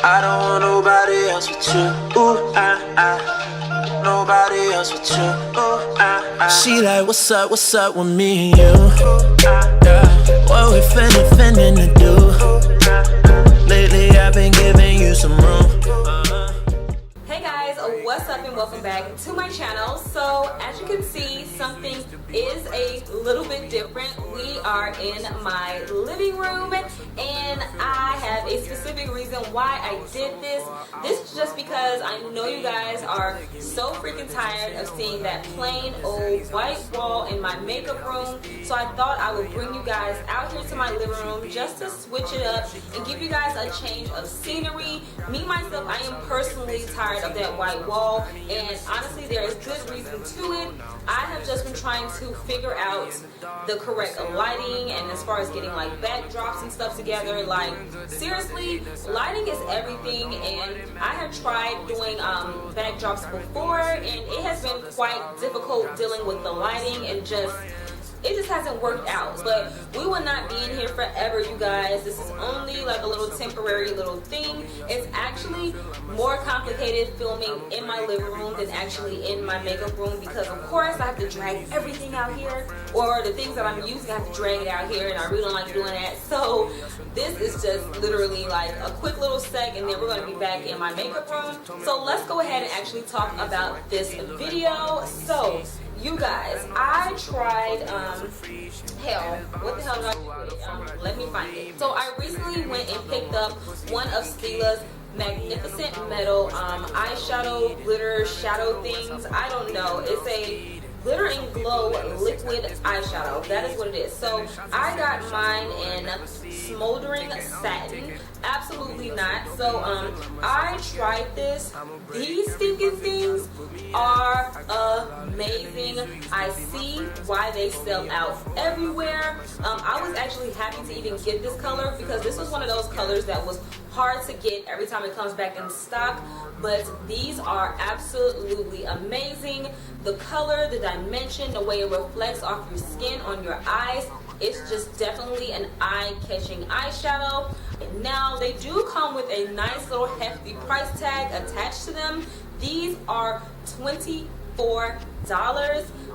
I don't want nobody else with you. Ooh, nobody else with you. Ooh, She like, what's up with me and you? What we finna to do? Lately I've been giving you some room. Hey guys, what's up and welcome back to my channel. So as you can see, something is a little bit different. We are in my living room and I have a specific reason why I did this. This is just because I know you guys are so freaking tired of seeing that plain old white wall in my makeup room. So I thought I would bring you guys out here to my living room just to switch it up and give you guys a change of scenery. Me myself, I am personally tired of that white wall, and honestly there is good reason to it. I have just been trying to figure out the correct lighting, and as far as getting like backdrops and stuff together, like seriously, lighting is everything. And I have tried doing backdrops before and it has been quite difficult dealing with the lighting, and it just hasn't worked out. But we will not be in here forever, you guys. This is only like a little temporary little thing. It's actually more complicated filming in my living room than actually in my makeup room, because of course I have to drag everything out here, or the things that I'm using I have to drag it out here, and I really don't like doing that. So this is just literally like a quick little sec, and then we're going to be back in my makeup room. So let's go ahead and actually talk about this video. So you guys, I tried, what the hell did I do? Let me find it. So I recently went and picked up one of Stila's Magnificent Metal eyeshadow glitter shadow things. I don't know. It's a glitter and glow liquid eyeshadow. That is what it is. So I got mine in Smoldering Satin. Absolutely not. So I tried this. These stinking things are amazing. I see why they sell out everywhere. I was actually happy to even get this color, because this was one of those colors that was hard to get every time it comes back in stock. But these are absolutely amazing. The color, the dimension, the way it reflects off your skin on your eyes, it's just definitely an eye-catching eyeshadow. And now they do come with a nice little hefty price tag attached to them. These are $24,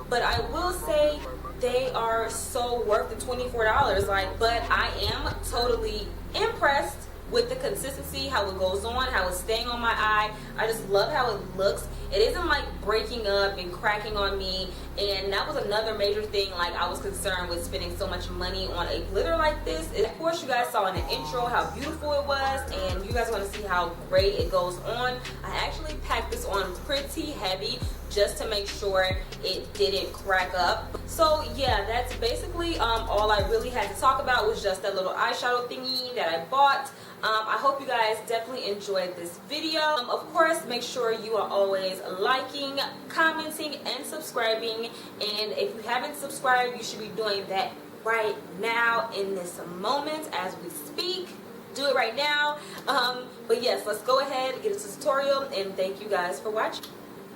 but I will say they are so worth the $24. But I am totally impressed with the consistency, how it goes on, how it's staying on my eye. I just love how it looks. It isn't like breaking up and cracking on me, and that was another major thing. Like, I was concerned with spending so much money on a glitter like this. And of course you guys saw in the intro how beautiful it was, and you guys want to see how great it goes on. I actually packed this on pretty heavy just to make sure it didn't crack up. So yeah, that's basically all I really had to talk about, was just that little eyeshadow thingy that I bought. I hope you guys definitely enjoyed this video. Of course, make sure you are always liking, commenting, and subscribing. And if you haven't subscribed, you should be doing that right now in this moment as we speak. Do it right now. But yes, let's go ahead and get into the tutorial, and thank you guys for watching.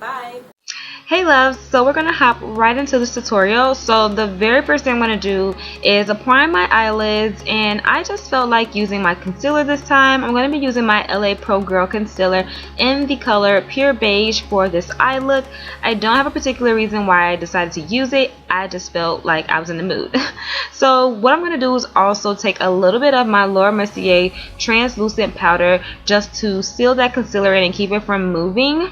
Bye. Hey loves, so we're going to hop right into this tutorial. So the very first thing I'm going to do is apply my eyelids, and I just felt like using my concealer this time. I'm going to be using my LA Pro Girl concealer in the color Pure Beige for this eye look. I don't have a particular reason why I decided to use it. I just felt like I was in the mood. So what I'm going to do is also take a little bit of my Laura Mercier translucent powder just to seal that concealer in and keep it from moving.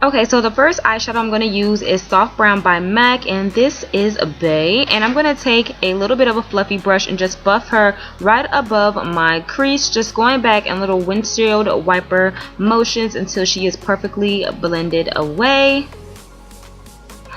Okay, so the first eyeshadow I'm going to use is Soft Brown by MAC, and this is Bay. And I'm going to take a little bit of a fluffy brush and just buff her right above my crease, just going back in little windshield wiper motions until she is perfectly blended away.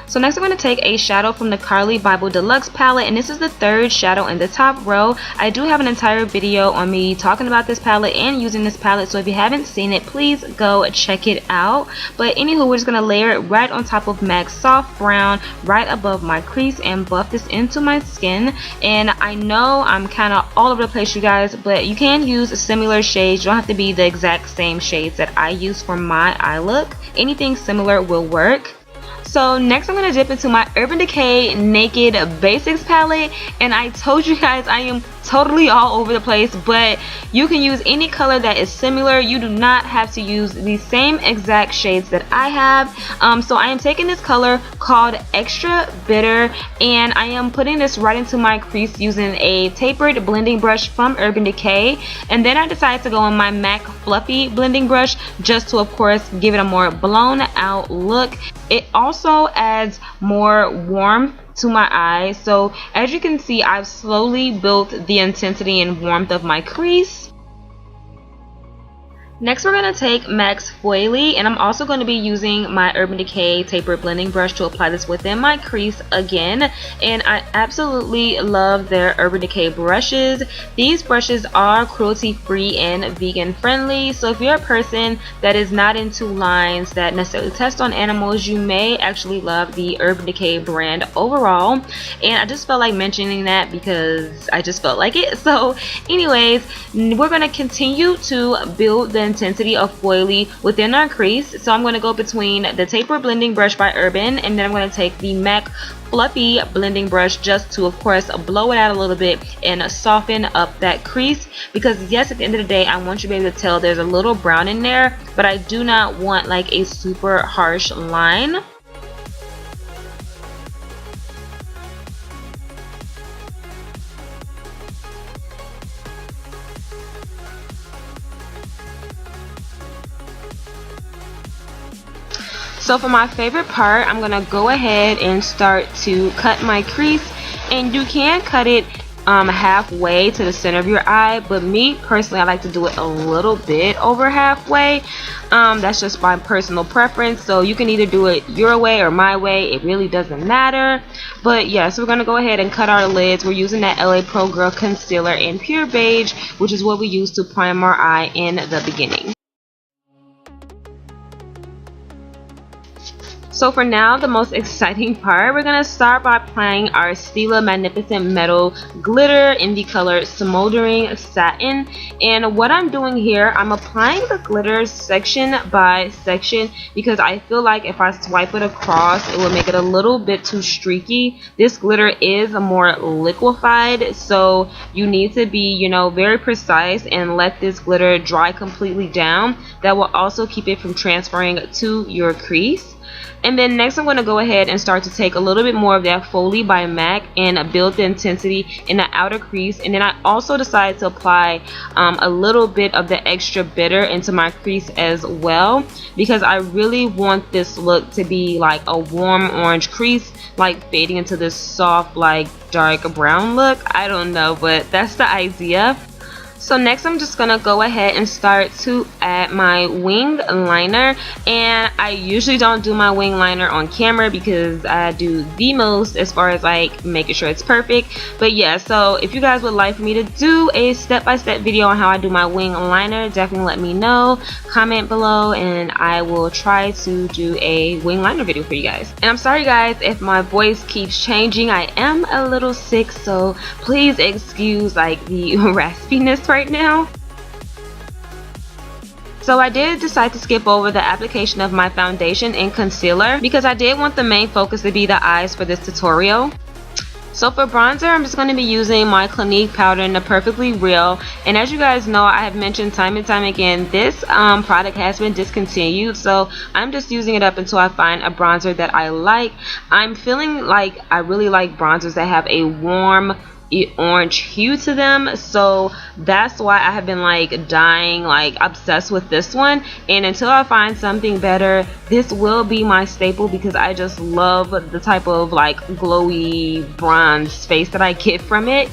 So next I'm going to take a shadow from the BYBEL Deluxe palette, and this is the third shadow in the top row. I do have an entire video on me talking about this palette and using this palette, so if you haven't seen it, please go check it out. But anywho, we're just going to layer it right on top of MAC's Soft Brown, right above my crease, and buff this into my skin. And I know I'm kind of all over the place, you guys, but you can use similar shades. You don't have to be the exact same shades that I use for my eye look. Anything similar will work. So next I'm going to dip into my Urban Decay Naked Basics palette, and I told you guys I am totally all over the place, but you can use any color that is similar. You do not have to use the same exact shades that I have. So I am taking this color called Extra Bitter, and I am putting this right into my crease using a tapered blending brush from Urban Decay. And then I decided to go in my MAC Fluffy blending brush just to, of course, give it a more blown out look. It also adds more warmth to my eyes. So as you can see, I've slowly built the intensity and warmth of my crease. Next, we're going to take MAC's FOLIE, and I'm also going to be using my Urban Decay tapered blending brush to apply this within my crease again. And I absolutely love their Urban Decay brushes. These brushes are cruelty free and vegan friendly, so if you're a person that is not into lines that necessarily test on animals, you may actually love the Urban Decay brand overall. And I just felt like mentioning that because I just felt like it. So anyways, we're going to continue to build the intensity of FOLIE within our crease. So I'm going to go between the taper blending brush by Urban, and then I'm going to take the MAC Fluffy blending brush just to, of course, blow it out a little bit and soften up that crease, because yes, at the end of the day, I want you to be able to tell there's a little brown in there, but I do not want like a super harsh line. So for my favorite part, I'm going to go ahead and start to cut my crease, and you can cut it halfway to the center of your eye, but me personally, I like to do it a little bit over halfway. That's just my personal preference, so you can either do it your way or my way, it really doesn't matter. But yeah, so we're going to go ahead and cut our lids. We're using that LA Pro Girl concealer in Pure Beige, which is what we use to prime our eye in the beginning. So for now, the most exciting part, we're going to start by applying our Stila Magnificent Metal Glitter in the color Smoldering Satin. And what I'm doing here, I'm applying the glitter section by section because I feel like if I swipe it across, it will make it a little bit too streaky. This glitter is more liquefied, so you need to be, you know, very precise and let this glitter dry completely down. That will also keep it from transferring to your crease. And then next I'm going to go ahead and start to take a little bit more of that FOLIE by MAC and build the intensity in the outer crease. And then I also decided to apply a little bit of the Extra Bitter into my crease as well, because I really want this look to be like a warm orange crease, like fading into this soft like dark brown look. I don't know, but that's the idea. So next I'm just gonna go ahead and start to add my wing liner, and I usually don't do my wing liner on camera because I do the most as far as like making sure it's perfect. But yeah, so if you guys would like for me to do a step-by-step video on how I do my wing liner, definitely let me know, comment below, and I will try to do a wing liner video for you guys. And I'm sorry guys if my voice keeps changing, I am a little sick, so please excuse like the raspiness right now. So I did decide to skip over the application of my foundation and concealer because I did want the main focus to be the eyes for this tutorial. So for bronzer, I'm just going to be using my Clinique powder in the Perfectly Real. And as you guys know, I have mentioned time and time again, this product has been discontinued. So I'm just using it up until I find a bronzer that I like. I'm feeling like I really like bronzers that have a warm orange hue to them, so that's why I have been like dying, like obsessed with this one. And until I find something better, this will be my staple because I just love the type of like glowy bronze face that I get from it.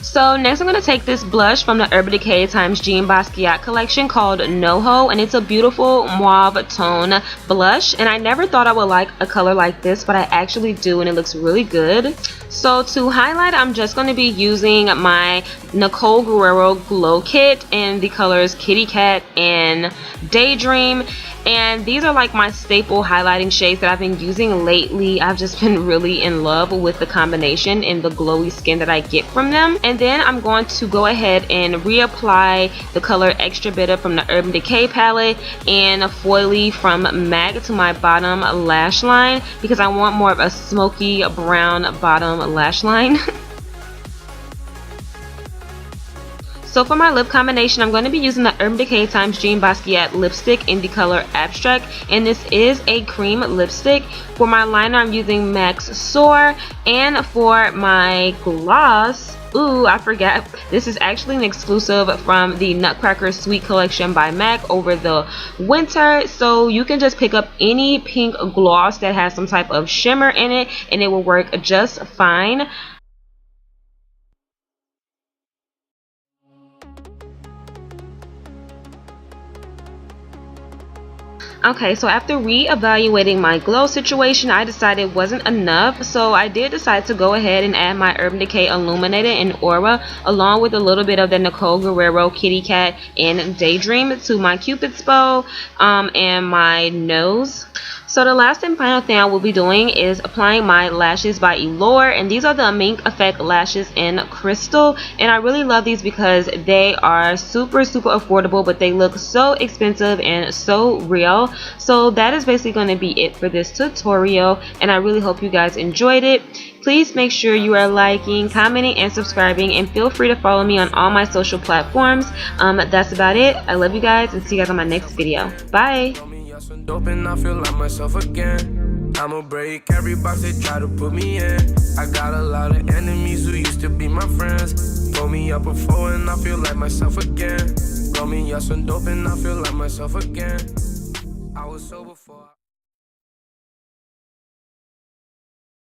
So next I'm going to take this blush from the Urban Decay x Jean Basquiat collection called NOHO, and it's a beautiful mauve tone blush, and I never thought I would like a color like this, but I actually do, and it looks really good. So to highlight, I'm just going to be using my Nicole Guerrero Glow Kit in the colors Kitty Cat and Daydream. And these are like my staple highlighting shades that I've been using lately. I've just been really in love with the combination and the glowy skin that I get from them. And then I'm going to go ahead and reapply the color Extra Bitter from the Urban Decay palette and a FOLIE from MAC to my bottom lash line because I want more of a smoky brown bottom lash line. So for my lip combination, I'm going to be using the Urban Decay x Jean Basquiat lipstick in the color Abstract, and this is a cream lipstick. For my liner, I'm using MAC's SOAR, and for my gloss, ooh, I forgot, this is actually an exclusive from the Nutcracker Sweet Collection by MAC over the winter, so you can just pick up any pink gloss that has some type of shimmer in it and it will work just fine. Okay, so after re-evaluating my glow situation, I decided it wasn't enough, so I did decide to go ahead and add my Urban Decay Illuminator in Aura along with a little bit of the Nicole Guerrero Kitty Cat in Daydream to my Cupid's bow and my nose. So the last and final thing I will be doing is applying my lashes by EYLURE, and these are the Mink Effect lashes in Crystal, and I really love these because they are super affordable, but they look so expensive and so real. So that is basically going to be it for this tutorial, and I really hope you guys enjoyed it. Please make sure you are liking, commenting, and subscribing, and feel free to follow me on all my social platforms. That's about it. I love you guys, and see you guys on my next video. Bye! Some dope and I feel like myself again. I'ma break every box they try to put me in. I got a lot of enemies who used to be my friends. Pull me up before and I feel like myself again. Call me up some dope and I feel like myself again.